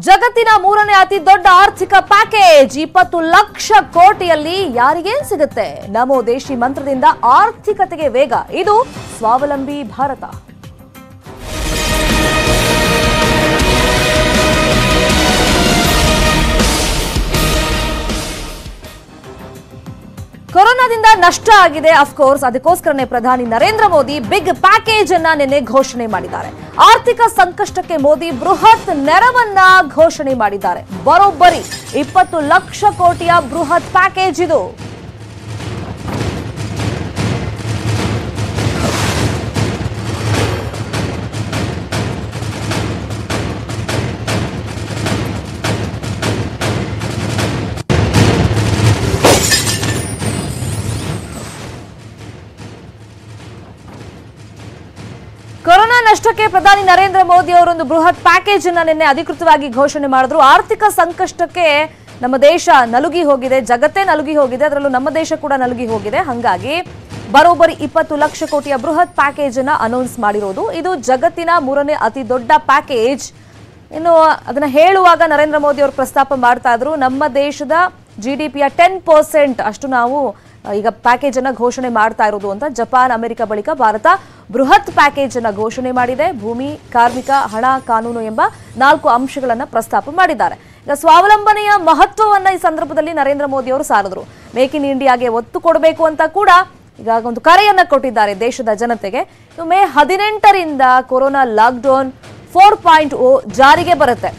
ಜಗತ್ತಿನ ಮೂರನೇ ಅತಿ ದೊಡ್ಡ ಆರ್ಥಿಕ ಪ್ಯಾಕೇಜ್ 20 ಲಕ್ಷ ಕೋಟಿಯಲ್ಲಿ ಯಾರಿಗೇನ್ ಸಿಗುತ್ತೆ? ನಮೋ ದೇಶಿ ಮಂತ್ರದಿಂದ ಆರ್ಥಿಕತೆಗೆ ವೇಗ. ಇದು ಸ್ವಾವಲಂಬಿ ಭಾರತ. ಕೊರೋನಾದಿಂದ ನಷ್ಟ ಆಗಿದೆ, ಅಫ್ಕೋರ್ಸ್. ಅದಕ್ಕೋಸ್ಕರನೇ ಪ್ರಧಾನಿ ನರೇಂದ್ರ ಮೋದಿ ಬಿಗ್ ಪ್ಯಾಕೇಜ್ ಅನ್ನ ನಿನ್ನೆ ಘೋಷಣೆ ಮಾಡಿದ್ದಾರೆ. ಆರ್ಥಿಕ ಸಂಕಷ್ಟಕ್ಕೆ ಮೋದಿ ಬೃಹತ್ ನೆರವನ್ನ ಘೋಷಣೆ ಮಾಡಿದ್ದಾರೆ. ಬರೋಬ್ಬರಿ 20 ಲಕ್ಷ ಕೋಟಿಯ ಬೃಹತ್ ಪ್ಯಾಕೇಜ್ ಇದು. ಕೊರೋನಾ ನಷ್ಟಕ್ಕೆ ಪ್ರಧಾನಿ ನರೇಂದ್ರ ಮೋದಿ ಅವರೊಂದು ಬೃಹತ್ ಪ್ಯಾಕೇಜ್ ಅನ್ನ ನಿನ್ನೆ ಅಧಿಕೃತವಾಗಿ ಘೋಷಣೆ ಮಾಡಿದ್ರು. ಆರ್ಥಿಕ ಸಂಕಷ್ಟಕ್ಕೆ ನಮ್ಮ ದೇಶ ನಲುಗಿ ಹೋಗಿದೆ, ಜಗತ್ತೇ ನಲುಗಿ ಹೋಗಿದೆ, ಅದರಲ್ಲೂ ನಮ್ಮ ದೇಶ ಕೂಡ ನಲುಗಿ ಹೋಗಿದೆ. ಹಾಗಾಗಿ ಬರೋಬ್ಬರಿ 20 ಲಕ್ಷ ಕೋಟಿಯ ಬೃಹತ್ ಪ್ಯಾಕೇಜ್ ಅನ್ನ ಅನೌನ್ಸ್ ಮಾಡಿರೋದು. ಇದು ಜಗತ್ತಿನ ಮೂರನೇ ಅತಿ ದೊಡ್ಡ ಪ್ಯಾಕೇಜ್. ಇನ್ನು ಅದನ್ನ ಹೇಳುವಾಗ ನರೇಂದ್ರ ಮೋದಿ ಅವರು ಪ್ರಸ್ತಾಪ ಮಾಡ್ತಾ ಇದ್ರು, ನಮ್ಮ ದೇಶದ GDPಯ 10% ಅಷ್ಟು ನಾವು ಈಗ ಪ್ಯಾಕೇಜ್ ಅನ್ನ ಘೋಷಣೆ ಮಾಡ್ತಾ ಇರೋದು ಅಂತ. ಜಪಾನ್, ಅಮೆರಿಕ ಬಳಿಕ ಭಾರತ ಬೃಹತ್ ಪ್ಯಾಕೇಜ್ ಅನ್ನ ಘೋಷಣೆ ಮಾಡಿದೆ. ಭೂಮಿ, ಕಾರ್ಮಿಕ, ಹಣ, ಕಾನೂನು ಎಂಬ 4 ಅಂಶಗಳನ್ನ ಪ್ರಸ್ತಾಪ ಮಾಡಿದ್ದಾರೆ. ಈಗ ಸ್ವಾವಲಂಬನೆಯ ಮಹತ್ವವನ್ನ ಈ ಸಂದರ್ಭದಲ್ಲಿ ನರೇಂದ್ರ ಮೋದಿ ಅವರು ಸಾರಿದ್ರು. ಮೇಕ್ ಇನ್ ಇಂಡಿಯಾಗೆ ಒತ್ತು ಕೊಡಬೇಕು ಅಂತ ಕೂಡ ಈಗ ಒಂದು ಕರೆಯನ್ನ ಕೊಟ್ಟಿದ್ದಾರೆ ದೇಶದ ಜನತೆಗೆ. ಮೇ 18ರಿಂದ ಕೊರೋನಾ ಲಾಕ್ಡೌನ್ 4.0 ಜಾರಿಗೆ ಬರುತ್ತೆ.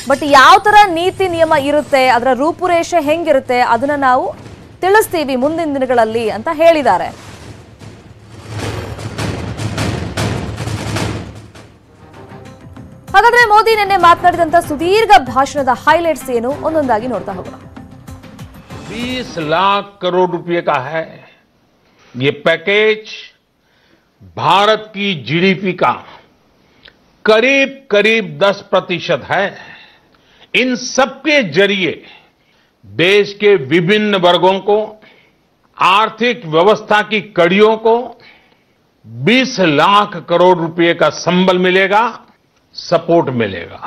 ಬಟ್ ಯಾವ ತರ ನೀತಿ ನಿಯಮ ಇರುತ್ತೆ, ಅದರ ರೂಪುರೇಷೆ ಹೆಂಗಿರುತ್ತೆ ಅದನ್ನ ನಾವು ತಿಳಿಸ್ತೀವಿ ಮುಂದಿನ ದಿನಗಳಲ್ಲಿ ಅಂತ ಹೇಳಿದ್ದಾರೆ. ಹಾಗಾದ್ರೆ ಮೋದಿ ನಿನ್ನೆ ಮಾತನಾಡಿದಂತ ಸುದೀರ್ಘ ಭಾಷಣದ ಹೈಲೈಟ್ಸ್ ಏನು, ಒಂದೊಂದಾಗಿ ನೋಡ್ತಾ ಹೋಗೋಣ. 20 लाख करोड़ रुपए का है ये पैकेज. भारत की GDP का करीब करीब 10% है. इन सबके जरिए देश के विभिन्न वर्गों को, आर्थिक व्यवस्था की कड़ियों को 20 लाख करोड़ रुपए का संबल मिलेगा, सपोर्ट मिलेगा.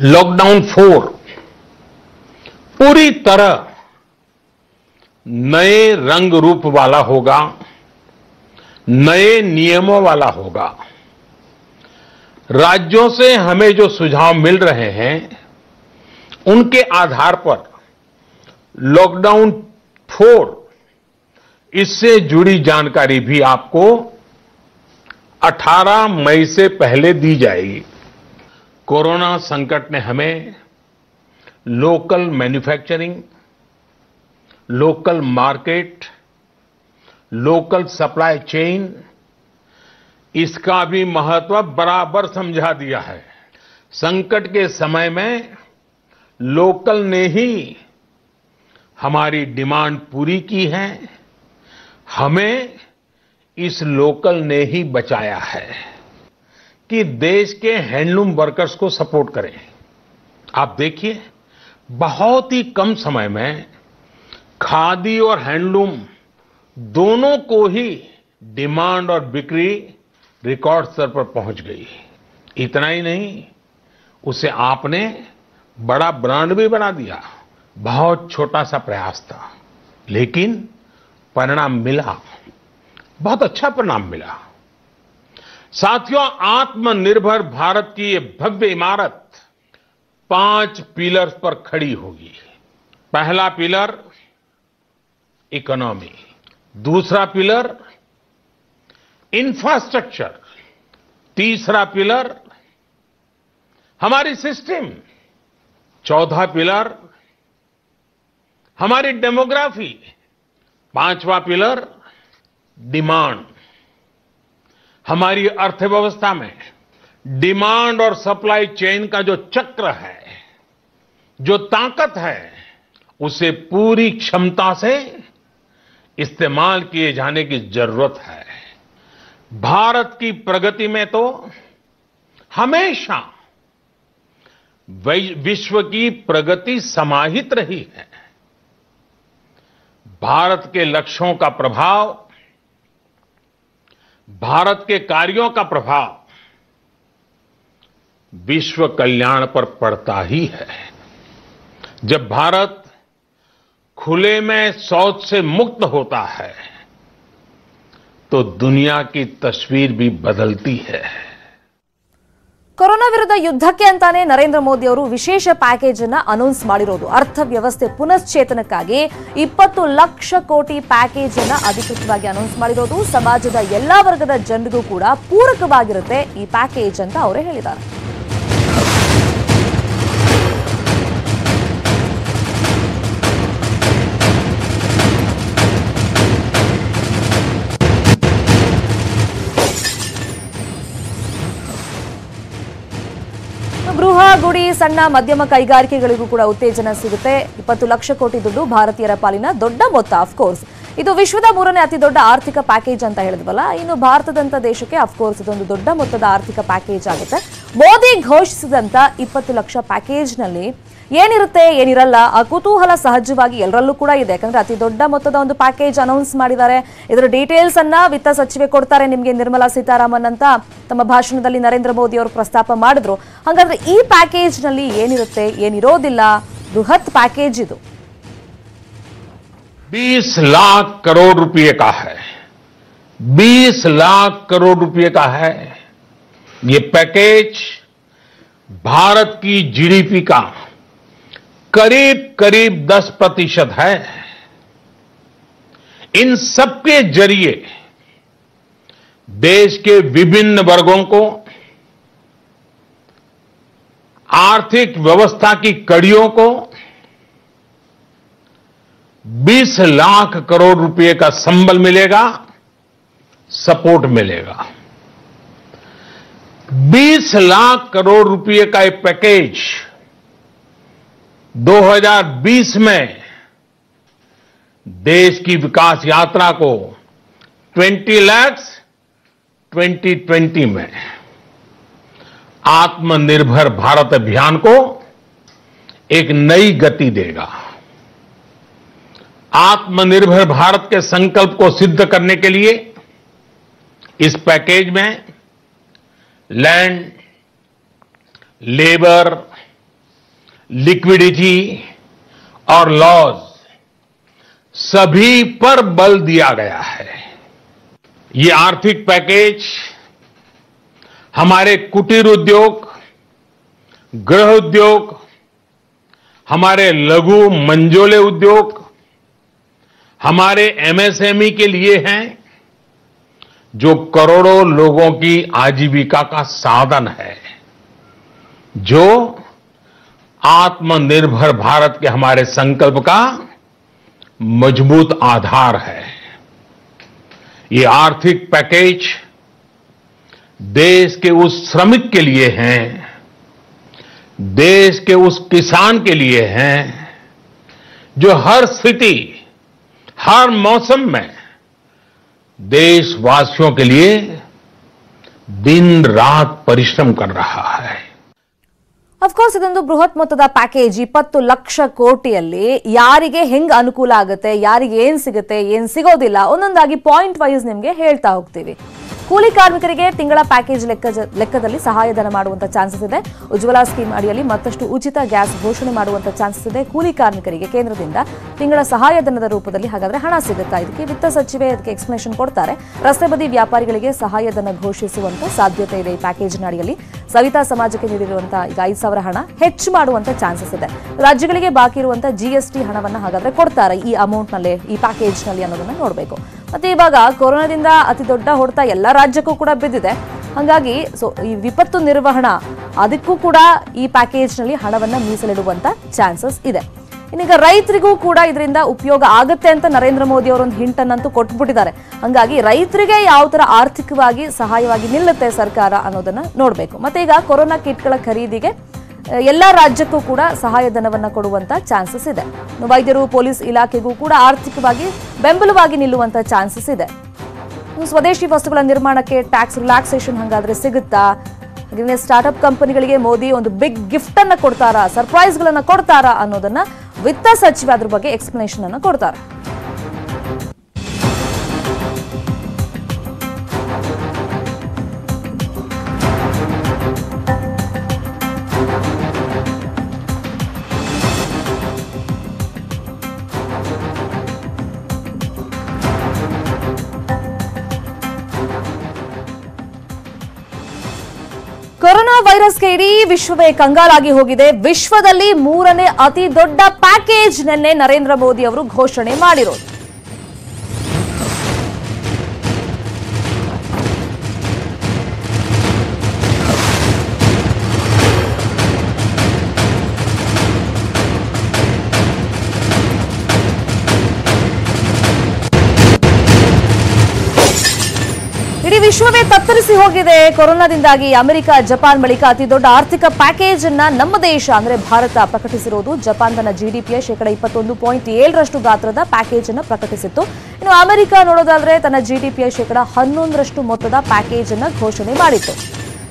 लॉकडाउन 4 पूरी तरह नए रंग रूप वाला होगा, नए नियमों वाला होगा. राज्यों से हमें जो सुझाव मिल रहे हैं उनके आधार पर लॉकडाउन 4 इससे जुड़ी जानकारी भी आपको 18 मई से पहले दी जाएगी. कोरोना संकट ने हमें local manufacturing, local market, local supply chain, इसका भी महत्व बराबर समझा दिया है. संकट के समय में लोकल ने ही हमारी डिमांड पूरी की है, हमें इस लोकल ने ही बचाया है कि देश के हैंडलूम वर्कर्स को सपोर्ट करें. आप देखिए, बहुत ही कम समय में खादी और हैंडलूम दोनों को ही डिमांड और बिक्री रिकॉर्ड स्तर पर पहुंच गई. इतना ही नहीं, उसे आपने बड़ा ब्रांड भी बना दिया. बहुत छोटा सा प्रयास था, लेकिन परिणाम मिला, बहुत अच्छा परिणाम मिला. साथियों, आत्मनिर्भर भारत की ये भव्य इमारत 5 पिलर्स पर खड़ी होगी. पहला पिलर इकोनॉमी, दूसरा पिलर इंफ्रास्ट्रक्चर, तीसरा पिलर हमारी सिस्टम, चौथा पिलर हमारी डेमोग्राफी, पांचवा पिलर डिमांड. हमारी अर्थव्यवस्था में डिमांड और सप्लाई चेन का जो चक्र है, जो ताकत है, उसे पूरी क्षमता से इस्तेमाल किए जाने की जरूरत है. भारत की प्रगति में तो हमेशा विश्व की प्रगति समाहित रही है. भारत के लक्ष्यों का प्रभाव, भारत के कार्यों का प्रभाव विश्व कल्याण पर पड़ता ही है। जब भारत खुले में शौच से मुक्त होता है तो दुनिया की तस्वीर भी बदलती है। ಕೊರೋನಾ ವಿರುದ್ಧ ಯುದ್ಧಕ್ಕೆ ಅಂತಾನೆ ನರೇಂದ್ರ ಮೋದಿ ಅವರು ವಿಶೇಷ ಪ್ಯಾಕೇಜ್ ಅನ್ನ ಅನೌನ್ಸ್ ಮಾಡಿರೋದು. ಅರ್ಥವ್ಯವಸ್ಥೆ ಪುನಶ್ಚೇತನಕ್ಕಾಗಿ 20 ಲಕ್ಷ ಕೋಟಿ ಪ್ಯಾಕೇಜ್ ಅನ್ನ ಅಧಿಕೃತವಾಗಿ ಅನೌನ್ಸ್ ಮಾಡಿರೋದು. ಸಮಾಜದ ಎಲ್ಲಾ ವರ್ಗದ ಜನರಿಗೂ ಕೂಡ ಪೂರಕವಾಗಿರುತ್ತೆ ಈ ಪ್ಯಾಕೇಜ್ ಅಂತ ಅವರೇ ಹೇಳಿದ್ದಾರೆ. ಗೃಹ, ಗುಡಿ, ಸಣ್ಣ ಮಧ್ಯಮ ಕೈಗಾರಿಕೆಗಳಿಗೂ ಕೂಡ ಉತ್ತೇಜನ ಸಿಗುತ್ತೆ. 20 ಲಕ್ಷ ಕೋಟಿ ದುಡ್ಡು ಭಾರತೀಯರ ಪಾಲಿನ ದೊಡ್ಡ ಮೊತ್ತ. ಅಫ್ಕೋರ್ಸ್ ಇದು ವಿಶ್ವದ 3ನೇ ಅತಿ ದೊಡ್ಡ ಆರ್ಥಿಕ ಪ್ಯಾಕೇಜ್ ಅಂತ ಹೇಳಿದ್ವಲ್ಲ, ಇನ್ನು ಭಾರತದಂತ ದೇಶಕ್ಕೆ ಅಫ್ಕೋರ್ಸ್ ಇದೊಂದು ದೊಡ್ಡ ಮೊತ್ತದ ಆರ್ಥಿಕ ಪ್ಯಾಕೇಜ್ ಆಗುತ್ತೆ. ಮೋದಿ ಘೋಷಿಸಿದಂತ 20 ಲಕ್ಷ ಪ್ಯಾಕೇಜ್ನಲ್ಲಿ ಏನಿರುತ್ತೆ ಏನಿರಲ್ಲ ಆ ಕುತೂಹಲ ಸಹಜವಾಗಿ ಎಲ್ಲರಲ್ಲೂ ಕೂಡ ಇದೆ. ಯಾಕಂದ್ರೆ ಅತಿ ದೊಡ್ಡ ಮೊತ್ತದ ಒಂದು ಪ್ಯಾಕೇಜ್ ಅನೌನ್ಸ್ ಮಾಡಿದ್ದಾರೆ. ಇದರ ಡೀಟೇಲ್ಸ್ ಅನ್ನ ವಿತ್ತ ಸಚಿವೆ ಕೊಡ್ತಾರೆ ನಿಮಗೆ, ನಿರ್ಮಲಾ ಸೀತಾರಾಮನ್ ಅಂತ ತಮ್ಮ ಭಾಷಣದಲ್ಲಿ ನರೇಂದ್ರ ಮೋದಿ ಅವರು ಪ್ರಸ್ತಾಪ ಮಾಡಿದ್ರು. ಹಾಗಾದ್ರೆ ಈ ಪ್ಯಾಕೇಜ್ ನಲ್ಲಿ ಏನಿರುತ್ತೆ ಏನಿರೋದಿಲ್ಲ, ಬೃಹತ್ ಪ್ಯಾಕೇಜ್ ಇದು. 20 लाख करोड़ रुपए का है। 20 लाख करोड़ रुपए का है ये पैकेज। भारत की जीडीपी का करीब करीब 10% है। इन सबके जरिए देश के विभिन्न वर्गों को आर्थिक व्यवस्था की कड़ियों को 20 लाख करोड़ रुपए का संबल मिलेगा, सपोर्ट मिलेगा। 20 लाख करोड़ रुपए का एक पैकेज 2020 में देश की विकास यात्रा को 20 लाख 2020 में आत्मनिर्भर भारत अभियान को एक नई गति देगा। आत्मनिर्भर भारत के संकल्प को सिद्ध करने के लिए इस पैकेज में लैंड, लेबर, लिक्विडिटी और लॉज सभी पर बल दिया गया है। ये आर्थिक पैकेज हमारे कुटीर उद्योग, गृह उद्योग, हमारे लघु मंझोले उद्योग, हमारे एमएसएमई के लिए हैं, जो करोड़ों लोगों की आजीविका का साधन है, जो आत्मनिर्भर भारत के हमारे संकल्प का मजबूत आधार है। ये आर्थिक पैकेज देश के उस श्रमिक के लिए हैं, देश के उस किसान के लिए हैं, जो हर स्थिति, हर मौसम में देशवासियों के लिए दिन रात परिश्रम कर रहा है। ಅಫ್ಕೋರ್ಸ್ ಇದೊಂದು ಬೃಹತ್ ಮೊತ್ತದ ಪ್ಯಾಕೇಜ್. 20 ಲಕ್ಷ ಕೋಟಿಯಲ್ಲಿ ಯಾರಿಗೆ ಹೆಂಗ್ ಅನುಕೂಲ ಆಗುತ್ತೆ, ಯಾರಿಗೆ ಏನ್ ಸಿಗುತ್ತೆ ಏನ್ ಸಿಗೋದಿಲ್ಲ, ಒಂದೊಂದಾಗಿ ಪಾಯಿಂಟ್ ವೈಸ್ ನಿಮ್ಗೆ ಹೇಳ್ತಾ ಹೋಗ್ತೀವಿ. ಕೂಲಿ ಕಾರ್ಮಿಕರಿಗೆ ತಿಂಗಳ ಪ್ಯಾಕೇಜ್ ಲೆಕ್ಕದಲ್ಲಿ ಸಹಾಯಧನ ಮಾಡುವಂತ ಚಾನ್ಸಸ್ ಇದೆ. ಉಜ್ವಲಾ ಸ್ಕೀಮ್ ಅಡಿಯಲ್ಲಿ ಮತ್ತಷ್ಟು ಉಚಿತ ಗ್ಯಾಸ್ ಘೋಷಣೆ ಮಾಡುವಂತ ಚಾನ್ಸಸ್ ಇದೆ. ಕೂಲಿ ಕಾರ್ಮಿಕರಿಗೆ ಕೇಂದ್ರದಿಂದ ತಿಂಗಳ ಸಹಾಯಧನದ ರೂಪದಲ್ಲಿ ಹಾಗಾದ್ರೆ ಹಣ ಸಿಗುತ್ತಾ? ಇದಕ್ಕೆ ವಿತ್ತ ಸಚಿವೆ ಅದಕ್ಕೆ ಎಕ್ಸ್ಪ್ಲನೇಷನ್ ಕೊಡ್ತಾರೆ. ರಸ್ತೆ ಬದಿ ವ್ಯಾಪಾರಿಗಳಿಗೆ ಸಹಾಯಧನ ಘೋಷಿಸುವಂತ ಸಾಧ್ಯತೆ ಇದೆ ಈ ಪ್ಯಾಕೇಜ್ನ ಅಡಿಯಲ್ಲಿ. ಸವಿತಾ ಸಮಾಜಕ್ಕೆ ನೀಡಿರುವಂತಹ ಈಗ 5,000 ಹಣ ಹೆಚ್ಚು ಮಾಡುವಂತ ಚಾನ್ಸಸ್ ಇದೆ. ರಾಜ್ಯಗಳಿಗೆ ಬಾಕಿ ಇರುವಂತಹ ಜಿಎಸ್ಟಿ ಹಣವನ್ನ ಹಾಗಾದ್ರೆ ಕೊಡ್ತಾರೆ ಈ ಅಮೌಂಟ್ ನಲ್ಲಿ, ಈ ಪ್ಯಾಕೇಜ್ ನಲ್ಲಿ ಅನ್ನೋದನ್ನ ನೋಡಬೇಕು. ಮತ್ತೆ ಇವಾಗ ಕೊರೋನಾದಿಂದ ಅತಿ ದೊಡ್ಡ ಹೊಡೆತ ಎಲ್ಲ ರಾಜ್ಯಕ್ಕೂ ಕೂಡ ಬಿದ್ದಿದೆ. ಹಾಗಾಗಿ ಈ ವಿಪತ್ತು ನಿರ್ವಹಣಾ ಅದಕ್ಕೂ ಕೂಡ ಈ ಪ್ಯಾಕೇಜ್ ನಲ್ಲಿ ಹಣವನ್ನ ಮೀಸಲಿಡುವಂತ ಚಾನ್ಸಸ್ ಇದೆ. ಇನ್ನೀಗ ರೈತರಿಗೂ ಕೂಡ ಇದರಿಂದ ಉಪಯೋಗ ಆಗುತ್ತೆ ಅಂತ ನರೇಂದ್ರ ಮೋದಿ ಅವರೊಂದು ಹಿಂಟ್ ಅನ್ನಂತೂ ಕೊಟ್ಬಿಟ್ಟಿದ್ದಾರೆ. ಹಾಗಾಗಿ ರೈತರಿಗೆ ಯಾವ ತರ ಆರ್ಥಿಕವಾಗಿ ಸಹಾಯವಾಗಿ ನಿಲ್ಲುತ್ತೆ ಸರ್ಕಾರ ಅನ್ನೋದನ್ನ ನೋಡಬೇಕು. ಮತ್ತೆ ಈಗ ಕೊರೋನಾ ಕಿಟ್ಗಳ ಖರೀದಿಗೆ ಎಲ್ಲ ರಾಜ್ಯಕ್ಕೂ ಕೂಡ ಸಹಾಯಧನವನ್ನ ಕೊಡುವಂತ ಚಾನ್ಸಸ್ ಇದೆ. ವೈದ್ಯರು, ಪೊಲೀಸ್ ಇಲಾಖೆಗೂ ಕೂಡ ಆರ್ಥಿಕವಾಗಿ ಬೆಂಬಲವಾಗಿ ನಿಲ್ಲುವಂತ ಚಾನ್ಸಸ್ ಇದೆ. ಸ್ವದೇಶಿ ವಸ್ತುಗಳ ನಿರ್ಮಾಣಕ್ಕೆ ಟ್ಯಾಕ್ಸ್ ರಿಲ್ಯಾಕ್ಸೇಷನ್ ಹಂಗಾದ್ರೆ ಸಿಗುತ್ತಾ? ಹಾಗೆ ಸ್ಟಾರ್ಟ್ಅಪ್ ಕಂಪನಿಗಳಿಗೆ ಮೋದಿ ಒಂದು ಬಿಗ್ ಗಿಫ್ಟ್ ಅನ್ನ ಕೊಡ್ತಾರಾ, ಸರ್ಪ್ರೈಸ್ ಗಳನ್ನ ಕೊಡ್ತಾರಾ ಅನ್ನೋದನ್ನ ವಿತ್ತ ಸಚಿವ ಅದ್ರ ಬಗ್ಗೆ ಎಕ್ಸ್ಪ್ಲನೇಷನ್ ಅನ್ನ ಕೊಡ್ತಾರೆ. ಕೊರೋನಾ ವೈರಸ್ಗೆ ಇಡೀ ವಿಶ್ವವೇ ಕಂಗಾಲಾಗಿ ಹೋಗಿದೆ. ವಿಶ್ವದಲ್ಲಿ ಮೂರನೇ ಅತಿ ದೊಡ್ಡ ಪ್ಯಾಕೇಜ್ ನಿನ್ನೆ ನರೇಂದ್ರ ಮೋದಿ ಅವರು ಘೋಷಣೆ ಮಾಡಿರೋದು. ಇಡೀ ವಿಶ್ವವೇ ತತ್ತರಿಸಿ ಹೋಗಿದೆ. ಕೊರೋನಾದಿಂದಾಗಿ ಅಮೆರಿಕ, ಜಪಾನ್ ಬಳಿಕ ಅತಿ ದೊಡ್ಡ ಆರ್ಥಿಕ ಪ್ಯಾಕೇಜ್ ಅನ್ನ ನಮ್ಮ ದೇಶ ಅಂದ್ರೆ ಭಾರತ ಪ್ರಕಟಿಸಿರೋದು. ಜಪಾನ್ ತನ್ನ ಜಿಡಿಪಿಯ 21.7% ಗಾತ್ರದ ಪ್ಯಾಕೇಜ್ ಅನ್ನು ಪ್ರಕಟಿಸಿತ್ತು. ಇನ್ನು ಅಮೆರಿಕ ನೋಡೋದಾದ್ರೆ ತನ್ನ ಜಿಡಿಪಿಯ 11% ಮೊತ್ತದ ಪ್ಯಾಕೇಜ್ ಅನ್ನ ಘೋಷಣೆ ಮಾಡಿತ್ತು.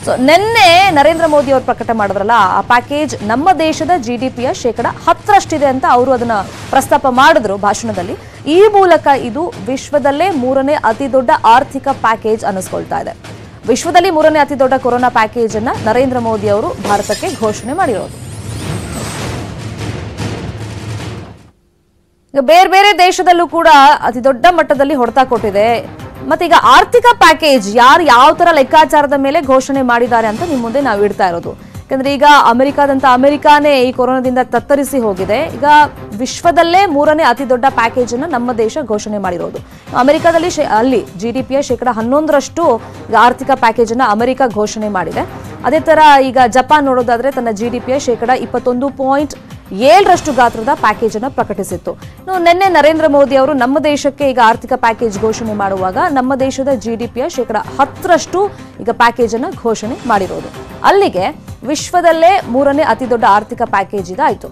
ಸೊ ನಿನ್ನೆ ನರೇಂದ್ರ ಮೋದಿ ಅವರು ಪ್ರಕಟ ಮಾಡಿದ್ರಲ್ಲ, ಆ ಪ್ಯಾಕೇಜ್ ನಮ್ಮ ದೇಶದ ಜಿಡಿಪಿಯ 10% ಅಂತ ಅವರು ಅದನ್ನ ಪ್ರಸ್ತಾಪ ಮಾಡಿದ್ರು ಭಾಷಣದಲ್ಲಿ. ಈ ಮೂಲಕ ಇದು ವಿಶ್ವದಲ್ಲೇ ಮೂರನೇ ಅತಿ ದೊಡ್ಡ ಆರ್ಥಿಕ ಪ್ಯಾಕೇಜ್ ಅನ್ನಿಸ್ಕೊಳ್ತಾ ಇದೆ. ವಿಶ್ವದಲ್ಲಿ ಮೂರನೇ ಅತಿ ದೊಡ್ಡ ಕೊರೋನಾ ಪ್ಯಾಕೇಜ್ ಅನ್ನ ನರೇಂದ್ರ ಮೋದಿ ಅವರು ಭಾರತಕ್ಕೆ ಘೋಷಣೆ ಮಾಡಿರೋದು. ಬೇರೆ ಬೇರೆ ದೇಶದಲ್ಲೂ ಕೂಡ ಅತಿ ದೊಡ್ಡ ಮಟ್ಟದಲ್ಲಿ ಹೊಡೆತ ಕೊಟ್ಟಿದೆ. ಮತ್ತೀಗ ಆರ್ಥಿಕ ಪ್ಯಾಕೇಜ್ ಯಾರು ಯಾವ ತರ ಲೆಕ್ಕಾಚಾರದ ಮೇಲೆ ಘೋಷಣೆ ಮಾಡಿದ್ದಾರೆ ಅಂತ ನಿಮ್ಮ ಮುಂದೆ ನಾವು ಇಡ್ತಾ ಇರೋದು. ಯಾಕಂದ್ರೆ ಈಗ ಅಮೆರಿಕಾನೇ ಈ ಕೊರೋನಾದಿಂದ ತತ್ತರಿಸಿ ಹೋಗಿದೆ. ಈಗ ವಿಶ್ವದಲ್ಲೇ ಮೂರನೇ ಅತಿ ದೊಡ್ಡ ಪ್ಯಾಕೇಜ್ ಅನ್ನು ನಮ್ಮ ದೇಶ ಘೋಷಣೆ ಮಾಡಿರೋದು. ಅಮೆರಿಕಾದಲ್ಲಿ ಅಲ್ಲಿ ಜಿಡಿಪಿಯ 11% ಆರ್ಥಿಕ ಪ್ಯಾಕೇಜ್ ಅನ್ನ ಅಮೆರಿಕ ಘೋಷಣೆ ಮಾಡಿದೆ. ಅದೇ ತರ ಈಗ ಜಪಾನ್ ನೋಡೋದಾದ್ರೆ ತನ್ನ ಜಿಡಿಪಿಯ 21.7% ಗಾತ್ರದ ಪ್ಯಾಕೇಜ್ ಅನ್ನು ಪ್ರಕಟಿಸಿತ್ತು. ನಿನ್ನೆ ನರೇಂದ್ರ ಮೋದಿ ಅವರು ನಮ್ಮ ದೇಶಕ್ಕೆ ಈಗ ಆರ್ಥಿಕ ಪ್ಯಾಕೇಜ್ ಘೋಷಣೆ ಮಾಡುವಾಗ ನಮ್ಮ ದೇಶದ ಜಿಡಿಪಿಯ 10% ಈಗ ಪ್ಯಾಕೇಜ್ ಅನ್ನು ಘೋಷಣೆ ಮಾಡಿರೋದು. ಅಲ್ಲಿಗೆ ವಿಶ್ವದಲ್ಲೇ ಮೂರನೇ ಅತಿ ದೊಡ್ಡ ಆರ್ಥಿಕ ಪ್ಯಾಕೇಜ್ ಇದಾಯಿತು.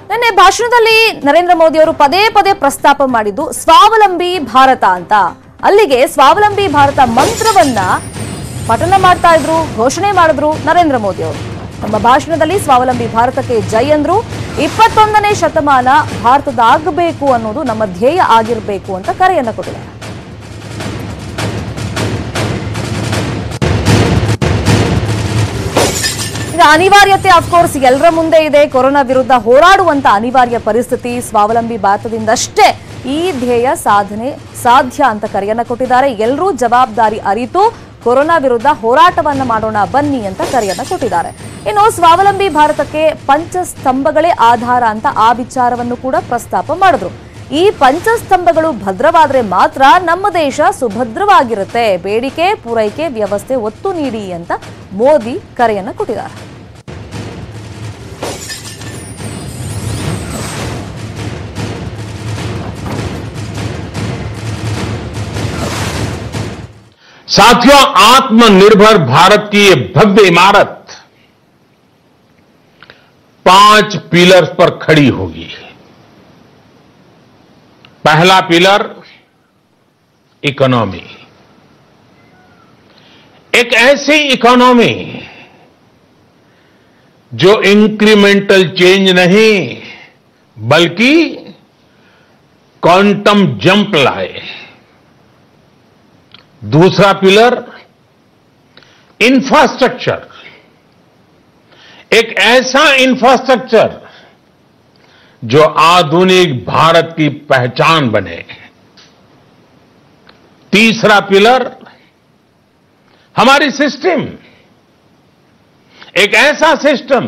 ನಿನ್ನೆ ಭಾಷಣದಲ್ಲಿ ನರೇಂದ್ರ ಮೋದಿ ಅವರು ಪದೇ ಪದೇ ಪ್ರಸ್ತಾಪ ಮಾಡಿದ್ದು ಸ್ವಾವಲಂಬಿ ಭಾರತ ಅಂತ. ಅಲ್ಲಿಗೆ ಸ್ವಾವಲಂಬಿ ಭಾರತ ಮಂತ್ರವನ್ನ ಪಠಣ ಮಾಡ್ತಾ ಇದ್ರು, ಘೋಷಣೆ ಮಾಡಿದ್ರು ನರೇಂದ್ರ ಮೋದಿ ಅವರು. ತಮ್ಮ ಭಾಷಣದಲ್ಲಿ ಸ್ವಾವಲಂಬಿ ಭಾರತಕ್ಕೆ ಜೈ ಅಂದ್ರು. 21ನೇ ಶತಮಾನ ಭಾರತದಾಗಬೇಕು ಅನ್ನೋದು ನಮ್ಮ ಧ್ಯೇಯ ಆಗಿರಬೇಕು ಅಂತ ಕರೆಯನ್ನ ಕೊಟ್ಟಿದ್ದಾರೆ. ಈಗ ಅನಿವಾರ್ಯತೆ ಅಫ್ಕೋರ್ಸ್ ಎಲ್ಲರ ಮುಂದೆ ಇದೆ. ಕೊರೋನಾ ವಿರುದ್ಧ ಹೋರಾಡುವಂತ ಅನಿವಾರ್ಯ ಪರಿಸ್ಥಿತಿ. ಸ್ವಾವಲಂಬಿ ಭಾರತದಿಂದಷ್ಟೇ ಈ ಧ್ಯೇಯ ಸಾಧನೆ ಸಾಧ್ಯ ಅಂತ ಕರೆಯನ್ನ ಕೊಟ್ಟಿದ್ದಾರೆ. ಎಲ್ಲರೂ ಜವಾಬ್ದಾರಿ ಅರಿತು ಕೊರೋನಾ ವಿರುದ್ಧ ಹೋರಾಟವನ್ನ ಮಾಡೋಣ ಬನ್ನಿ ಅಂತ ಕರೆಯನ್ನ ಕೊಟ್ಟಿದ್ದಾರೆ. ಇನ್ನು ಸ್ವಾವಲಂಬಿ ಭಾರತಕ್ಕೆ ಪಂಚಸ್ತಂಭಗಳೇ ಆಧಾರ ಅಂತ ಆ ವಿಚಾರವನ್ನು ಕೂಡ ಪ್ರಸ್ತಾಪ ಮಾಡಿದ್ರು. ಈ ಪಂಚಸ್ತಂಭಗಳು ಭದ್ರವಾದ್ರೆ ಮಾತ್ರ ನಮ್ಮ ದೇಶ ಸುಭದ್ರವಾಗಿರುತ್ತೆ. ಬೇಡಿಕೆ ಪೂರೈಕೆ ವ್ಯವಸ್ಥೆ ಒತ್ತು ನೀಡಿ ಅಂತ ಮೋದಿ ಕರೆಯನ್ನ ಕೊಟ್ಟಿದ್ದಾರೆ. साथियों, आत्मनिर्भर भारत की ये भव्य इमारत 5 पिलर्स पर खड़ी होगी. पहला पिलर इकोनॉमी. एक ऐसी इकोनॉमी जो इंक्रीमेंटल चेंज नहीं बल्कि क्वांटम जंप लाए. दूसरा पिलर इंफ्रास्ट्रक्चर. एक ऐसा इंफ्रास्ट्रक्चर जो आधुनिक भारत की पहचान बने. तीसरा पिलर हमारी सिस्टम. एक ऐसा सिस्टम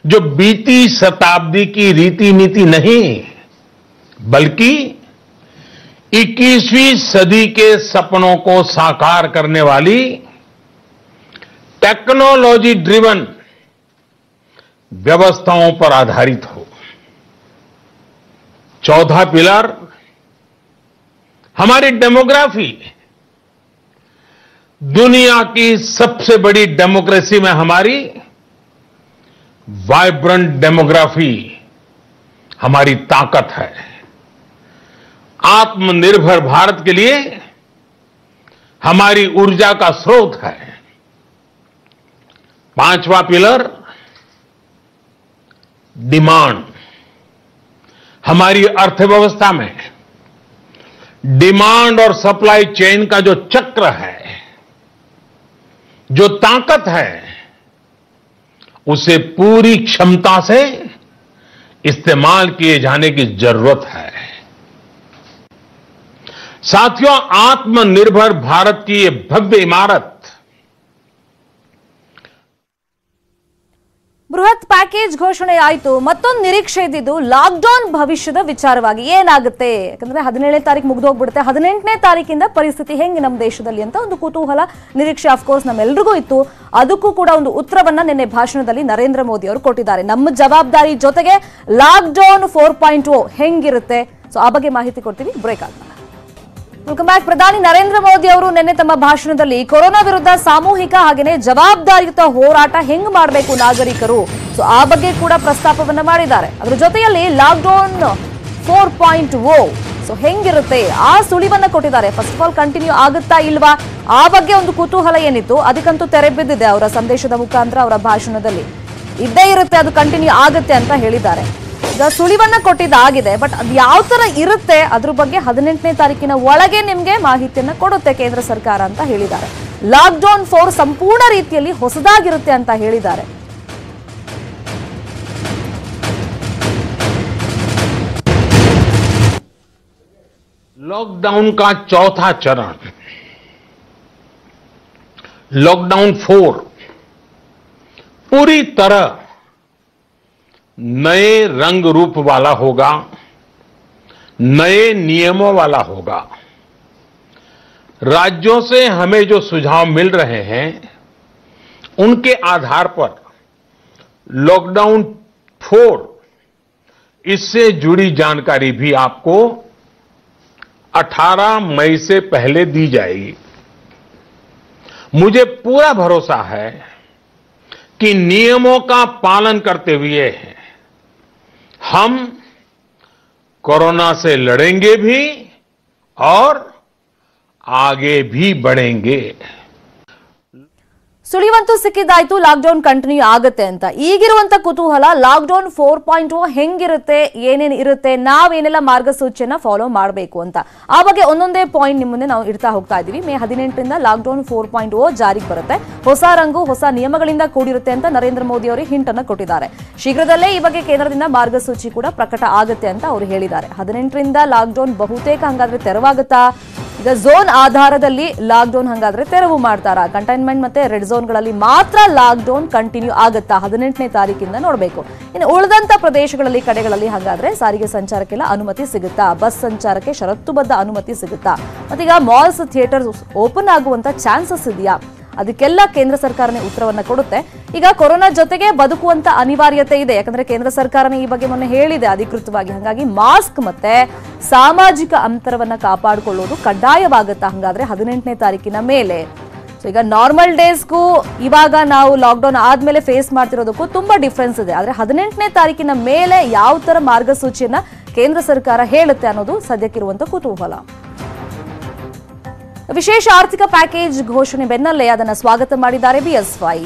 जो बीती शताब्दी की रीति नीति नहीं बल्कि 21वीं सदी के सपनों को साकार करने वाली टेक्नोलॉजी ड्रिवन व्यवस्थाओं पर आधारित हो. चौथा पिलर हमारी डेमोग्राफी. दुनिया की सबसे बड़ी डेमोक्रेसी में हमारी वाइब्रेंट डेमोग्राफी हमारी ताकत है. आत्मनिर्भर भारत के लिए हमारी ऊर्जा का स्रोत है. पांचवा पिलर डिमांड. हमारी अर्थव्यवस्था में डिमांड और सप्लाई चेन का जो चक्र है, जो ताकत है, उसे पूरी क्षमता से इस्तेमाल किए जाने की जरूरत है. साथियों, आत्मनिर्भर भारत की ये भव्य इमारत ಬೃಹತ್ ಪ್ಯಾಕೇಜ್ ಘೋಷಣೆ ಆಯಿತು. ಮತ್ತೊಂದು ನಿರೀಕ್ಷೆ ಇದ್ದಿದ್ದು ಲಾಕ್ಡೌನ್ ಭವಿಷ್ಯದ ವಿಚಾರವಾಗಿ ಏನಾಗುತ್ತೆ, ಯಾಕಂದ್ರೆ 17ನೇ ತಾರೀಕು ಮುಗಿದೋಗ್ಬಿಡುತ್ತೆ, 18ನೇ ತಾರೀಕಿಂದ ಪರಿಸ್ಥಿತಿ ಹೆಂಗೆ ನಮ್ಮ ದೇಶದಲ್ಲಿ ಅಂತ ಒಂದು ಕುತೂಹಲ ನಿರೀಕ್ಷೆ ಅಫ್ಕೋರ್ಸ್ ನಮ್ಮೆಲ್ರಿಗೂ ಇತ್ತು. ಅದಕ್ಕೂ ಕೂಡ ಒಂದು ಉತ್ತರವನ್ನ ನಿನ್ನೆ ಭಾಷಣದಲ್ಲಿ ನರೇಂದ್ರ ಮೋದಿ ಅವರು ಕೊಟ್ಟಿದ್ದಾರೆ. ನಮ್ಮ ಜವಾಬ್ದಾರಿ ಜೊತೆಗೆ ಲಾಕ್ಡೌನ್ 4.0 ಹೆಂಗಿರುತ್ತೆ, ಸೊ ಆ ಬಗ್ಗೆ ಮಾಹಿತಿ ಕೊಡ್ತೀವಿ ಬ್ರೇಕ್ ಆದ್ಮೇಲೆ. Welcome back. ಪ್ರಧಾನಿ ನರೇಂದ್ರ ಮೋದಿ ಅವರು ನಿನ್ನೆ ತಮ್ಮ ಭಾಷಣದಲ್ಲಿ ಕೊರೋನಾ ವಿರುದ್ಧ ಸಾಮೂಹಿಕ ಹಾಗೆಯೇ ಜವಾಬ್ದಾರಿಯುತ ಹೋರಾಟ ಹೆಂಗ್ ಮಾಡಬೇಕು ನಾಗರಿಕರು, ಸೊ ಆ ಬಗ್ಗೆ ಕೂಡ ಪ್ರಸ್ತಾಪವನ್ನ ಮಾಡಿದ್ದಾರೆ. ಅದರ ಜೊತೆಯಲ್ಲಿ ಲಾಕ್ಡೌನ್ 4.0 ಸೊ ಹೆಂಗಿರುತ್ತೆ ಆ ಸುಳಿವನ್ನ ಕೊಟ್ಟಿದ್ದಾರೆ. ಫಸ್ಟ್ ಆಫ್ ಆಲ್ ಕಂಟಿನ್ಯೂ ಆಗುತ್ತಾ ಇಲ್ವಾ ಆ ಬಗ್ಗೆ ಒಂದು ಕುತೂಹಲ ಏನಿತ್ತು ಅದಕ್ಕಂತೂ ತೆರೆ ಬಿದ್ದಿದೆ. ಅವರ ಸಂದೇಶದ ಮುಖಾಂತರ ಅವರ ಭಾಷಣದಲ್ಲಿ ಇದ್ದೇ ಇರುತ್ತೆ, ಅದು ಕಂಟಿನ್ಯೂ ಆಗುತ್ತೆ ಅಂತ ಹೇಳಿದ್ದಾರೆ. ಈಗ ಸುಳಿವನ್ನ ಕೊಟ್ಟಿದ್ದಾಗಿದೆ, ಬಟ್ ಅದು ಯಾವ ತರ ಇರುತ್ತೆ ಅದ್ರ ಬಗ್ಗೆ 18ನೇ ತಾರೀಕಿನ ಒಳಗೆ ನಿಮ್ಗೆ ಮಾಹಿತಿಯನ್ನ ಕೊಡುತ್ತೆ ಕೇಂದ್ರ ಸರ್ಕಾರ ಅಂತ ಹೇಳಿದ್ದಾರೆ. ಲಾಕ್ಡೌನ್ 4 ಸಂಪೂರ್ಣ ರೀತಿಯಲ್ಲಿ ಹೊಸದಾಗಿರುತ್ತೆ ಅಂತ ಹೇಳಿದ್ದಾರೆ. लॉकडाउन का चौथा चरण लॉकडाउन 4 पूरी तरह नए रंग रूप वाला होगा, नए नियमों वाला होगा. राज्यों से हमें जो सुझाव मिल रहे हैं उनके आधार पर लॉकडाउन 4 इससे जुड़ी जानकारी भी आपको 18 मई से पहले दी जाएगी. मुझे पूरा भरोसा है कि नियमों का पालन करते हुए हम कोरोना से लड़ेंगे भी और आगे भी बढ़ेंगे. ಸುಳಿವಂತೂ ಸಿಕ್ಕಿದ್ದಾಯ್ತು, ಲಾಕ್ಡೌನ್ ಕಂಟಿನ್ಯೂ ಆಗುತ್ತೆ ಅಂತ. ಈಗಿರುವಂತ ಕುತೂಹಲ ಲಾಕ್ಡೌನ್ 4.0 ಹೆಂಗಿರುತ್ತೆ, ಏನೇನು ಇರುತ್ತೆ, ನಾವೇನೆಲ್ಲ ಮಾರ್ಗಸೂಚಿಯನ್ನ ಫಾಲೋ ಮಾಡಬೇಕು ಅಂತ. ಆ ಬಗ್ಗೆ ಒಂದೊಂದೇ ಪಾಯಿಂಟ್ ನಿಮ್ಮ ಮುಂದೆ ನಾವು ಇಡ್ತಾ ಹೋಗ್ತಾ ಇದೀವಿ. ಮೇ 18ರಿಂದ ಲಾಕ್ಡೌನ್ 4.0 ಜಾರಿಗೆ ಬರುತ್ತೆ. ಹೊಸ ರಂಗು ಹೊಸ ನಿಯಮಗಳಿಂದ ಕೂಡಿರುತ್ತೆ ಅಂತ ನರೇಂದ್ರ ಮೋದಿ ಅವರು ಹಿಂಟ್ ಅನ್ನು ಕೊಟ್ಟಿದ್ದಾರೆ. ಶೀಘ್ರದಲ್ಲೇ ಈ ಬಗ್ಗೆ ಕೇಂದ್ರದಿಂದ ಮಾರ್ಗಸೂಚಿ ಕೂಡ ಪ್ರಕಟ ಆಗುತ್ತೆ ಅಂತ ಅವರು ಹೇಳಿದ್ದಾರೆ. 18ರಿಂದ ಲಾಕ್ಡೌನ್ ಬಹುತೇಕ ಹಂಗಾದ್ರೆ ತೆರವಾಗುತ್ತಾ, ಈಗ ಝೋನ್ ಆಧಾರದಲ್ಲಿ ಲಾಕ್ಡೌನ್ ಹಂಗಾದ್ರೆ ತೆರವು ಮಾಡ್ತಾರಾ, ಕಂಟೈನ್ಮೆಂಟ್ ಮತ್ತೆ ರೆಡ್ ಝೋನ್ಗಳಲ್ಲಿ ಮಾತ್ರ ಲಾಕ್ಡೌನ್ ಕಂಟಿನ್ಯೂ ಆಗುತ್ತಾ 18ನೇ ತಾರೀಕಿಂದ ನೋಡಬೇಕು. ಇನ್ನು ಉಳಿದಂತ ಪ್ರದೇಶಗಳಲ್ಲಿ ಕಡೆಗಳಲ್ಲಿ ಹಾಗಾದ್ರೆ ಸಾರಿಗೆ ಸಂಚಾರಕ್ಕೆಲ್ಲ ಅನುಮತಿ ಸಿಗುತ್ತಾ, ಬಸ್ ಸಂಚಾರಕ್ಕೆ ಷರತ್ತುಬದ್ಧ ಅನುಮತಿ ಸಿಗುತ್ತಾ, ಮತ್ತೀಗ ಮಾಲ್ಸ್ ಥಿಯೇಟರ್ ಓಪನ್ ಆಗುವಂತ ಚಾನ್ಸಸ್ ಇದೆಯಾ, ಅದಕ್ಕೆಲ್ಲ ಕೇಂದ್ರ ಸರ್ಕಾರನೇ ಉತ್ತರವನ್ನ ಕೊಡುತ್ತೆ. ಈಗ ಕೊರೋನಾ ಜೊತೆಗೆ ಬದುಕುವಂತ ಅನಿವಾರ್ಯತೆ ಇದೆ, ಯಾಕಂದ್ರೆ ಕೇಂದ್ರ ಸರ್ಕಾರನೇ ಈ ಬಗ್ಗೆ ಮೊನ್ನೆ ಹೇಳಿದೆ ಅಧಿಕೃತವಾಗಿ. ಹಾಗಾಗಿ ಮಾಸ್ಕ್ ಮತ್ತೆ ಸಾಮಾಜಿಕ ಅಂತರವನ್ನ ಕಾಪಾಡಿಕೊಳ್ಳೋದು ಕಡ್ಡಾಯವಾಗುತ್ತಾ ಹಂಗಾದ್ರೆ 18ನೇ ತಾರೀಕಿನ ಮೇಲೆ. ಸೊ ಈಗ ನಾರ್ಮಲ್ ಡೇಸ್ಗೂ ಇವಾಗ ನಾವು ಲಾಕ್ಡೌನ್ ಆದ್ಮೇಲೆ ಫೇಸ್ ಮಾಡ್ತಿರೋದಕ್ಕೂ ತುಂಬಾ ಡಿಫ್ರೆನ್ಸ್ ಇದೆ. ಆದ್ರೆ 18ನೇ ತಾರೀಕಿನ ಮೇಲೆ ಯಾವ ತರ ಮಾರ್ಗಸೂಚಿಯನ್ನ ಕೇಂದ್ರ ಸರ್ಕಾರ ಹೇಳುತ್ತೆ ಅನ್ನೋದು ಸದ್ಯಕ್ಕಿರುವಂತ ಕುತೂಹಲ. ವಿಶೇಷ ಆರ್ಥಿಕ ಪ್ಯಾಕೇಜ್ ಘೋಷಣೆ ಬೆನ್ನಲ್ಲೇ ಅದನ್ನು ಸ್ವಾಗತ ಮಾಡಿದ್ದಾರೆ ಬಿಎಸ್ವೈ.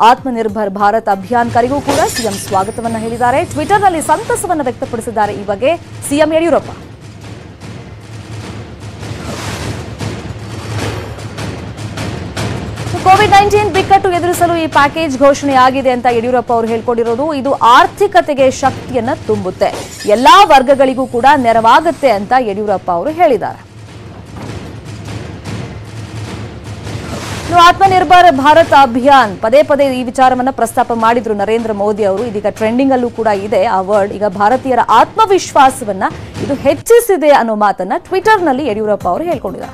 ಆತ್ಮನಿರ್ಭರ್ ಭಾರತ್ ಅಭಿಯಾನ್ ಕರೆಗೂ ಕೂಡ ಸಿಎಂ ಸ್ವಾಗತವನ್ನ ಹೇಳಿದ್ದಾರೆ. ಟ್ವಿಟರ್ನಲ್ಲಿ ಸಂತಸವನ್ನು ವ್ಯಕ್ತಪಡಿಸಿದ್ದಾರೆ ಈ ಬಗ್ಗೆ ಸಿಎಂ ಯಡಿಯೂರಪ್ಪ. ಕೋವಿಡ್-19 ಬಿಕ್ಕಟ್ಟು ಎದುರಿಸಲು ಈ ಪ್ಯಾಕೇಜ್ ಘೋಷಣೆ ಆಗಿದೆ ಅಂತ ಯಡಿಯೂರಪ್ಪ ಅವರು ಹೇಳ್ಕೊಂಡಿರೋದು. ಇದು ಆರ್ಥಿಕತೆಗೆ ಶಕ್ತಿಯನ್ನ ತುಂಬುತ್ತೆ, ಎಲ್ಲಾ ವರ್ಗಗಳಿಗೂ ಕೂಡ ನೆರವಾಗುತ್ತೆ ಅಂತ ಯಡಿಯೂರಪ್ಪ ಅವರು ಹೇಳಿದ್ದಾರೆ. ಆತ್ಮನಿರ್ಭರ್ ಭಾರತ್ ಅಭಿಯಾನ್ ಪದೇ ಪದೇ ಈ ವಿಚಾರವನ್ನ ಪ್ರಸ್ತಾಪ ಮಾಡಿದ್ರು ನರೇಂದ್ರ ಮೋದಿ ಅವರು. ಇದೀಗ ಟ್ರೆಂಡಿಂಗ್ ಅಲ್ಲೂ ಕೂಡ ಇದೆ ಆ ವರ್ಡ್. ಈಗ ಭಾರತೀಯರ ಆತ್ಮವಿಶ್ವಾಸವನ್ನ ಇದು ಹೆಚ್ಚಿಸಿದೆ ಅನ್ನೋ ಮಾತನ್ನ ಟ್ವಿಟರ್ನಲ್ಲಿ ಯಡಿಯೂರಪ್ಪ ಅವರು ಹೇಳ್ಕೊಂಡಿದ್ದಾರೆ.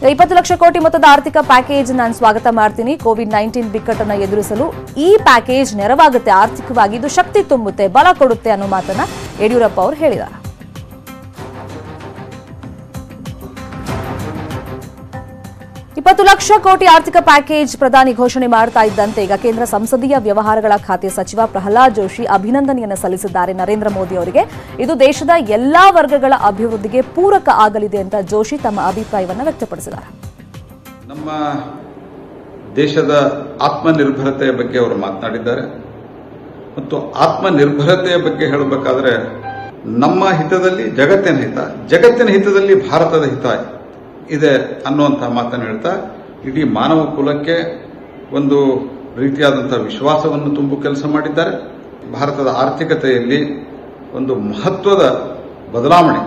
$20 ಲಕ್ಷ ಕೋಟಿ ಮೊತ್ತದ ಆರ್ಥಿಕ ಪ್ಯಾಕೇಜ್ ನಾನು ಸ್ವಾಗತ ಮಾಡ್ತೀನಿ. ಕೋವಿಡ್-19 ಬಿಕ್ಕಟ್ಟನ್ನು ಎದುರಿಸಲು ಈ ಪ್ಯಾಕೇಜ್ ನೆರವಾಗುತ್ತೆ, ಆರ್ಥಿಕವಾಗಿ ಇದು ಶಕ್ತಿ ತುಂಬುತ್ತೆ, ಬಲ ಕೊಡುತ್ತೆ ಅನ್ನೋ ಮಾತನ್ನ ಯಡಿಯೂರಪ್ಪ ಅವರು ಹೇಳಿದ್ದಾರೆ. $20 ಲಕ್ಷ ಕೋಟಿ ಆರ್ಥಿಕ ಪ್ಯಾಕೇಜ್ ಪ್ರಧಾನಿ ಘೋಷಣೆ ಮಾಡ್ತಾ ಇದ್ದಂತೆ ಈಗ ಕೇಂದ್ರ ಸಂಸದೀಯ ವ್ಯವಹಾರಗಳ ಖಾತೆ ಸಚಿವ ಪ್ರಹ್ಲಾದ್ ಜೋಶಿ ಅಭಿನಂದನೆಯನ್ನು ಸಲ್ಲಿಸಿದ್ದಾರೆ ನರೇಂದ್ರ ಮೋದಿ ಅವರಿಗೆ. ಇದು ದೇಶದ ಎಲ್ಲಾ ವರ್ಗಗಳ ಅಭಿವೃದ್ಧಿಗೆ ಪೂರಕ ಆಗಲಿದೆ ಅಂತ ಜೋಶಿ ತಮ್ಮ ಅಭಿಪ್ರಾಯವನ್ನು ವ್ಯಕ್ತಪಡಿಸಿದ್ದಾರೆ. ನಮ್ಮ ದೇಶದ ಆತ್ಮನಿರ್ಭರತೆಯ ಬಗ್ಗೆ ಅವರು ಮಾತನಾಡಿದ್ದಾರೆ ಮತ್ತು ಆತ್ಮನಿರ್ಭರತೆಯ ಬಗ್ಗೆ ಹೇಳಬೇಕಾದ್ರೆ ನಮ್ಮ ಹಿತದಲ್ಲಿ ಜಗತ್ತಿನ ಹಿತದಲ್ಲಿ ಭಾರತದ ಹಿತ ಇದೆ ಅನ್ನುವಂತಹ ಮಾತನ್ನು ಹೇಳ್ತಾ ಇಡೀ ಮಾನವ ಕುಲಕ್ಕೆ ಒಂದು ರೀತಿಯಾದಂತಹ ವಿಶ್ವಾಸವನ್ನು ತುಂಬು ಕೆಲಸ ಮಾಡಿದ್ದಾರೆ. ಭಾರತದ ಆರ್ಥಿಕತೆಯಲ್ಲಿ ಒಂದು ಮಹತ್ವದ ಬದಲಾವಣೆ,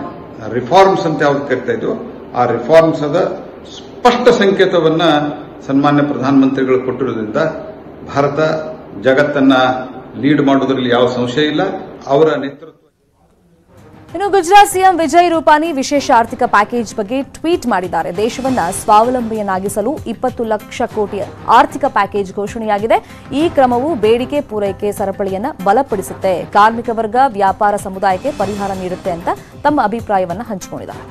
ರಿಫಾರ್ಮ್ಸ್ ಅಂತ ಯಾವ್ದು ಕರಿತಾ ಇದ್ವು, ಆ ರಿಫಾರ್ಮ್ಸ್ ಅದ ಸ್ಪಷ್ಟ ಸಂಕೇತವನ್ನ ಸನ್ಮಾನ್ಯ ಪ್ರಧಾನಮಂತ್ರಿಗಳು ಕೊಟ್ಟಿರೋದ್ರಿಂದ ಭಾರತ ಜಗತ್ತನ್ನ ಲೀಡ್ ಮಾಡೋದ್ರಲ್ಲಿ ಯಾವ ಸಂಶಯ ಇಲ್ಲ. ಅವರ ನೇತೃತ್ವ. ಇನ್ನು ಗುಜರಾತ್ ಸಿಎಂ ವಿಜಯ್ ರೂಪಾನಿ ವಿಶೇಷ ಆರ್ಥಿಕ ಪ್ಯಾಕೇಜ್ ಬಗ್ಗೆ ಟ್ವೀಟ್ ಮಾಡಿದ್ದಾರೆ. ದೇಶವನ್ನ ಸ್ವಾವಲಂಬಿಯನ್ನಾಗಿಸಲು 20 ಲಕ್ಷ ಕೋಟಿ ಆರ್ಥಿಕ ಪ್ಯಾಕೇಜ್ ಘೋಷಣೆಯಾಗಿದೆ. ಈ ಕ್ರಮವು ಬೇಡಿಕೆ ಪೂರೈಕೆ ಸರಪಳಿಯನ್ನು ಬಲಪಡಿಸುತ್ತೆ, ಕಾರ್ಮಿಕ ವರ್ಗ, ವ್ಯಾಪಾರ ಸಮುದಾಯಕ್ಕೆ ಪರಿಹಾರ ನೀಡುತ್ತೆ ಅಂತ ತಮ್ಮ ಅಭಿಪ್ರಾಯವನ್ನು ಹಂಚಿಕೊಂಡಿದ್ದಾರೆ.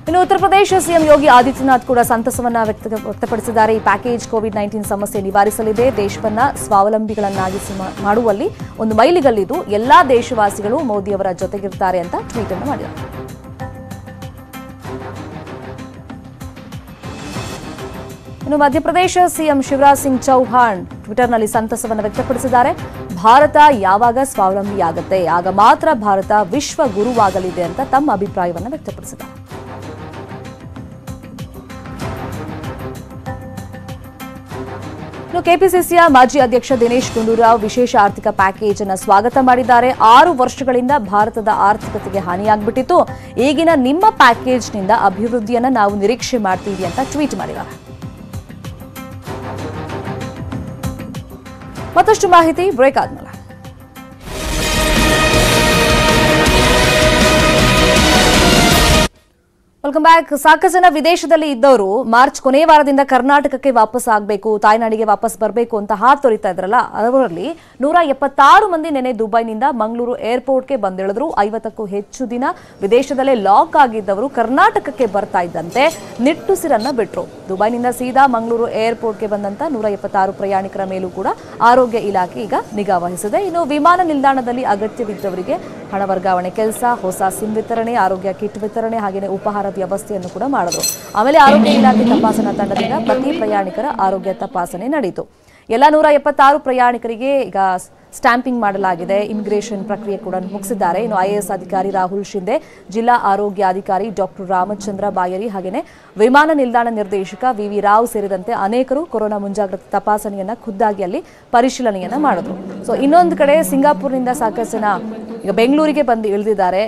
ಇನ್ನು ಉತ್ತರ ಪ್ರದೇಶ ಸಿಎಂ ಯೋಗಿ ಆದಿತ್ಯನಾಥ್ ಕೂಡ ಸಂತಸವನ್ನ ವ್ಯಕ್ತಪಡಿಸಿದ್ದಾರೆ. ಈ ಪ್ಯಾಕೇಜ್ ಕೋವಿಡ್-19 ಸಮಸ್ಯೆ ನಿವಾರಿಸಲಿದೆ, ದೇಶವನ್ನ ಸ್ವಾವಲಂಬಿಗಳನ್ನಾಗಿಸಿ ಮಾಡುವಲ್ಲಿ ಒಂದು ಮೈಲಿಗಲ್ಲಿದ್ದು ಎಲ್ಲಾ ದೇಶವಾಸಿಗಳು ಮೋದಿಯವರ ಜೊತೆಗಿರ್ತಾರೆ ಅಂತ ಟ್ವೀಟ್ ಅನ್ನು ಮಾಡಿದ್ದಾರೆ. ಇನ್ನು ಮಧ್ಯಪ್ರದೇಶ ಸಿಎಂ ಶಿವರಾಜ್ ಸಿಂಗ್ ಚೌಹಾಣ್ ಟ್ವಿಟರ್ನಲ್ಲಿ ಸಂತಸವನ್ನು ವ್ಯಕ್ತಪಡಿಸಿದ್ದಾರೆ. ಭಾರತ ಯಾವಾಗ ಸ್ವಾವಲಂಬಿಯಾಗುತ್ತೆ ಆಗ ಮಾತ್ರ ಭಾರತ ವಿಶ್ವ ಗುರುವಾಗಲಿದೆ ಅಂತ ತಮ್ಮ ಅಭಿಪ್ರಾಯವನ್ನು ವ್ಯಕ್ತಪಡಿಸಿದ್ದಾರೆ. ಕೆಪಿಸಿಸಿಯ ಮಾಜಿ ಅಧ್ಯಕ್ಷ ದಿನೇಶ್ ಗುಂಡೂರಾವ್ ವಿಶೇಷ ಆರ್ಥಿಕ ಪ್ಯಾಕೇಜ್ ಅನ್ನು ಸ್ವಾಗತ ಮಾಡಿದ್ದಾರೆ. 6 ವರ್ಷಗಳಿಂದ ಭಾರತದ ಆರ್ಥಿಕತೆಗೆ ಹಾನಿಯಾಗ್ಬಿಟ್ಟಿತ್ತು, ಈಗಿನ ನಿಮ್ಮ ಪ್ಯಾಕೇಜ್ನಿಂದ ಅಭಿವೃದ್ಧಿಯನ್ನು ನಾವು ನಿರೀಕ್ಷೆ ಮಾಡ್ತೀವಿ ಅಂತ ಟ್ವೀಟ್ ಮಾಡಿದ್ದಾರೆ. ಮತ್ತಷ್ಟು ಮಾಹಿತಿ ಬ್ರೇಕ್ ಆದ್ಮೇಲೆ. Welcome back. ಸಾಕಷ್ಟು ಜನ ವಿದೇಶದಲ್ಲಿ ಇದ್ದವರು ಮಾರ್ಚ್ ಕೊನೆಯ ವಾರದಿಂದ ಕರ್ನಾಟಕಕ್ಕೆ ವಾಪಸ್ ಆಗಬೇಕು, ತಾಯ್ನಾಡಿಗೆ ವಾಪಸ್ ಬರಬೇಕು ಅಂತ ಹಾತೊರಿತಾ ಇದ್ರಲ್ಲ, ಅವರಲ್ಲಿ 176 ಮಂದಿ ನೆನೆ ದುಬೈನಿಂದ ಮಂಗಳೂರು ಏರ್ಪೋರ್ಟ್ಗೆ ಬಂದಿಳಿದ್ರು. 50ಕ್ಕೂ ಹೆಚ್ಚು ದಿನ ವಿದೇಶದಲ್ಲೇ ಲಾಕ್ ಆಗಿದ್ದವರು ಕರ್ನಾಟಕಕ್ಕೆ ಬರ್ತಾ ಇದ್ದಂತೆ ನಿಟ್ಟುಸಿರನ್ನ ಬಿಟ್ರು. ದುಬೈನಿಂದ ಸೀದಾ ಮಂಗಳೂರು ಏರ್ಪೋರ್ಟ್ಗೆ ಬಂದಂತ 176 ಪ್ರಯಾಣಿಕರ ಮೇಲೂ ಕೂಡ ಆರೋಗ್ಯ ಇಲಾಖೆ ಈಗ ನಿಗಾ ವಹಿಸಿದೆ. ಇನ್ನು ವಿಮಾನ ನಿಲ್ದಾಣದಲ್ಲಿ ಅಗತ್ಯವಿದ್ದವರಿಗೆ ಹಣ ವರ್ಗಾವಣೆ ಕೆಲಸ, ಹೊಸ ಸಿಮ್ ವಿತರಣೆ, ಆರೋಗ್ಯ ಕಿಟ್ ವಿತರಣೆ ಹಾಗೆಯೇ ಉಪಹಾರ ವ್ಯವಸ್ಥೆಯನ್ನು ಕೂಡ ಮಾಡಿದ್ರು. ಆಮೇಲೆ ಆರೋಗ್ಯ ಇಲಾಖೆ ತಪಾಸಣಾ ತಂಡದಿಂದ ಪ್ರತಿ ಪ್ರಯಾಣಿಕರ ಆರೋಗ್ಯ ತಪಾಸಣೆ ನಡೆಯಿತು. ಎಲ್ಲ 176 ಪ್ರಯಾಣಿಕರಿಗೆ ಈಗ ಸ್ಟ್ಯಾಂಪಿಂಗ್ ಮಾಡಲಾಗಿದೆ. ಇಮಿಗ್ರೇಷನ್ ಪ್ರಕ್ರಿಯೆ ಕೂಡ ಮುಗಿಸಿದ್ದಾರೆ. ಇನ್ನು ಐಎಎಸ್ ಅಧಿಕಾರಿ ರಾಹುಲ್ ಶಿಂದೆ, ಜಿಲ್ಲಾ ಆರೋಗ್ಯಾಧಿಕಾರಿ ಡಾಕ್ಟರ್ ರಾಮಚಂದ್ರ ಬಾಯರಿ ಹಾಗೆಯೇ ವಿಮಾನ ನಿಲ್ದಾಣ ನಿರ್ದೇಶಕ ವಿವಿ ರಾವ್ ಸೇರಿದಂತೆ ಅನೇಕರು ಕೊರೋನಾ ಮುಂಜಾಗ್ರತಾ ತಪಾಸಣೆಯನ್ನ ಖುದ್ದಾಗಿ ಅಲ್ಲಿ ಪರಿಶೀಲನೆಯನ್ನ ಮಾಡಿದ್ರು. ಸೊ ಇನ್ನೊಂದು ಕಡೆ ಸಿಂಗಾಪುರ್ನಿಂದ ಸಾಕಷ್ಟು ಜನ ಈಗ ಬೆಂಗಳೂರಿಗೆ ಬಂದು ಇಳಿದಿದ್ದಾರೆ.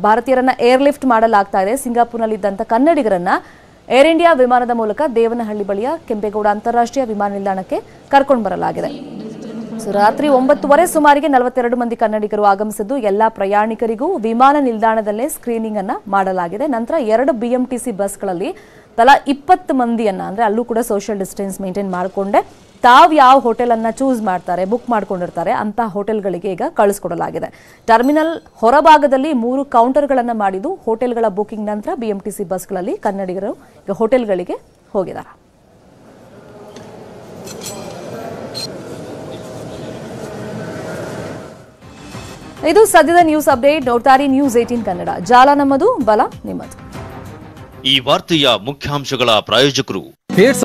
ಭಾರತೀಯರನ್ನ ಏರ್ಲಿಫ್ಟ್ ಮಾಡಲಾಗ್ತಾ ಇದೆ. ಸಿಂಗಾಪುರ್ನಲ್ಲಿದ್ದಂಥ ಕನ್ನಡಿಗರನ್ನ ಏರ್ ಇಂಡಿಯಾ ವಿಮಾನದ ಮೂಲಕ ದೇವನಹಳ್ಳಿ ಬಳಿಯ ಕೆಂಪೇಗೌಡ ಅಂತಾರಾಷ್ಟ್ರೀಯ ವಿಮಾನ ನಿಲ್ದಾಣಕ್ಕೆ ಕರ್ಕೊಂಡು ಬರಲಾಗಿದೆ. ಸೊ ರಾತ್ರಿ 9:30 ಸುಮಾರಿಗೆ 42 ಮಂದಿ ಕನ್ನಡಿಗರು ಆಗಮಿಸಿದ್ದು ಎಲ್ಲಾ ಪ್ರಯಾಣಿಕರಿಗೂ ವಿಮಾನ ನಿಲ್ದಾಣದಲ್ಲೇ ಸ್ಕ್ರೀನಿಂಗ್ ಅನ್ನ ಮಾಡಲಾಗಿದೆ. ನಂತರ 2 BMTC ಬಸ್ಗಳಲ್ಲಿ ತಲಾ 20 ಮಂದಿಯನ್ನ, ಅಂದ್ರೆ ಅಲ್ಲೂ ಕೂಡ ಸೋಷಿಯಲ್ ಡಿಸ್ಟೆನ್ಸ್ ಮೇಂಟೈನ್ ಮಾಡಿಕೊಂಡೆ ತಾವು ಯಾವ ಹೋಟೆಲ್ ಅನ್ನ ಚೂಸ್ ಮಾಡ್ತಾರೆ, ಬುಕ್ ಮಾಡ್ಕೊಂಡಿರ್ತಾರೆ ಅಂತ ಹೋಟೆಲ್ಗಳಿಗೆ ಈಗ ಕಳಿಸ್ಕೊಡಲಾಗಿದೆ. ಟರ್ಮಿನಲ್ ಹೊರಭಾಗದಲ್ಲಿ 3 ಕೌಂಟರ್ಗಳನ್ನು ಮಾಡಿದ್ದು ಹೋಟೆಲ್ಗಳ ಬುಕಿಂಗ್ ನಂತರ BMTC ಬಸ್ಗಳಲ್ಲಿ ಕನ್ನಡಿಗರು ಈಗ ಹೋಟೆಲ್ಗಳಿಗೆ ಹೋಗಿದ್ದಾರೆ. ಇದು ಸದ್ಯದ ನ್ಯೂಸ್ ಅಪ್ಡೇಟ್. ನೋಡ್ತಾರೆ ನ್ಯೂಸ್ 18 ಕನ್ನಡ. ಜಾಲ ನಮ್ಮದು, ಬಲ ನಿಮ್ಮದು. ಈ ವಾರ್ತೆಯ ಮುಖ್ಯಾಂಶಗಳ ಪ್ರಾಯೋಜಕರು